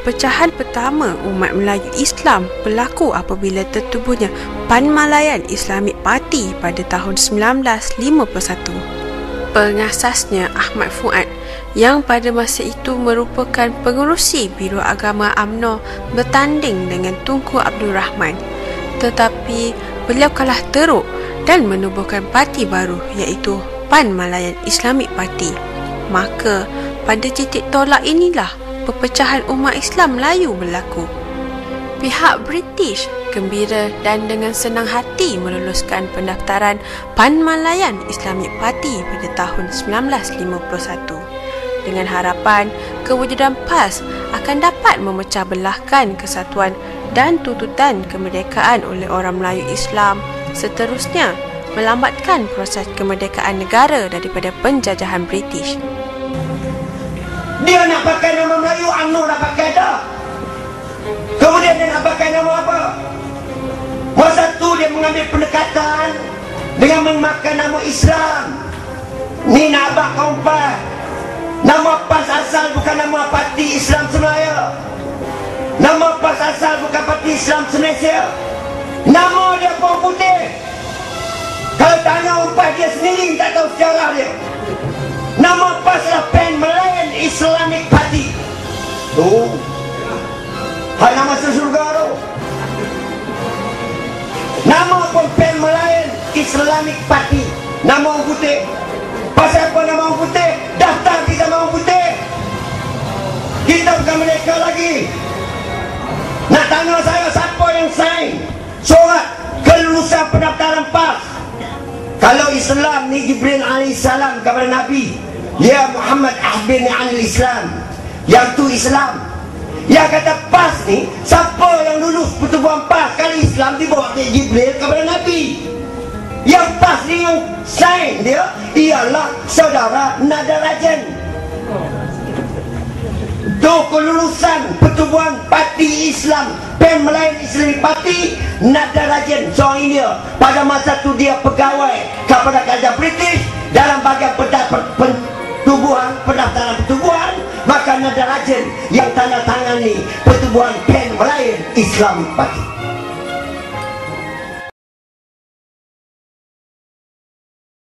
Perpecahan pertama umat Melayu Islam berlaku apabila tertubuhnya PAN Malayan Islamic Party pada tahun 1951. Pengasasnya Ahmad Fuad yang pada masa itu merupakan pengerusi Biro Agama UMNO bertanding dengan Tunku Abdul Rahman, tetapi beliau kalah teruk dan menubuhkan parti baru iaitu PAN Malayan Islamic Party. Maka pada titik tolak inilah perpecahan umat Islam Melayu berlaku. Pihak British gembira dan dengan senang hati meluluskan pendaftaran PAN Malayan Islamic Party pada tahun 1951 dengan harapan kewujudan PAS akan dapat memecah belahkan kesatuan dan tuntutan kemerdekaan oleh orang Melayu Islam, seterusnya melambatkan proses kemerdekaan negara daripada penjajahan British. Dia nak pakai nama Melayu, UMNO dah pakai dah. Kemudian dia nak pakai nama apa? Masa tu dia mengambil pendekatan dengan memakai nama Islam. Ni nak abang kaum PAS. Nama PAS asal bukan nama Parti Islam Semelaya. Nama PAS asal bukan Parti Islam Malaysia. Nama dia Orang Putih. Kalau tanya orang PAS dia sendiri tak tahu sejarah dia. Nama PAS adalah PAN Malayan Islamic Party. Tu hal nama surga tu. Nama pun PAN Malayan Islamic Party. Nama Orang Putih. Pasal apa nama Orang Putih? Daftar kita nama Orang Putih. Kita bukan mereka lagi. Nak tanya saya siapa yang sign surat kelulusan pendaftaran PAS? Kalau Islam ni Jibril alaihissalam kepada Nabi, ya Muhammad akhbirni anil Islam. Yang tu Islam. Yang kata PAS ni, siapa yang lulus pertubuhan PAS? Kalau Islam dibawa ke Jibril kepada Nabi. Yang PAS ni yang sign dia ialah saudara Nadarajan. Tu kelulusan pertubuhan Parti Islam PAN Malayan Islamic Party Nadarajan seorang India. Pada masa tu dia pegawai kepada kerajaan British dalam bahagian pertubuhan, pendaftaran pertubuhan. Maka Nadarajan yang tanda tangan ni pertubuhan PAN Malayan Islamic Party.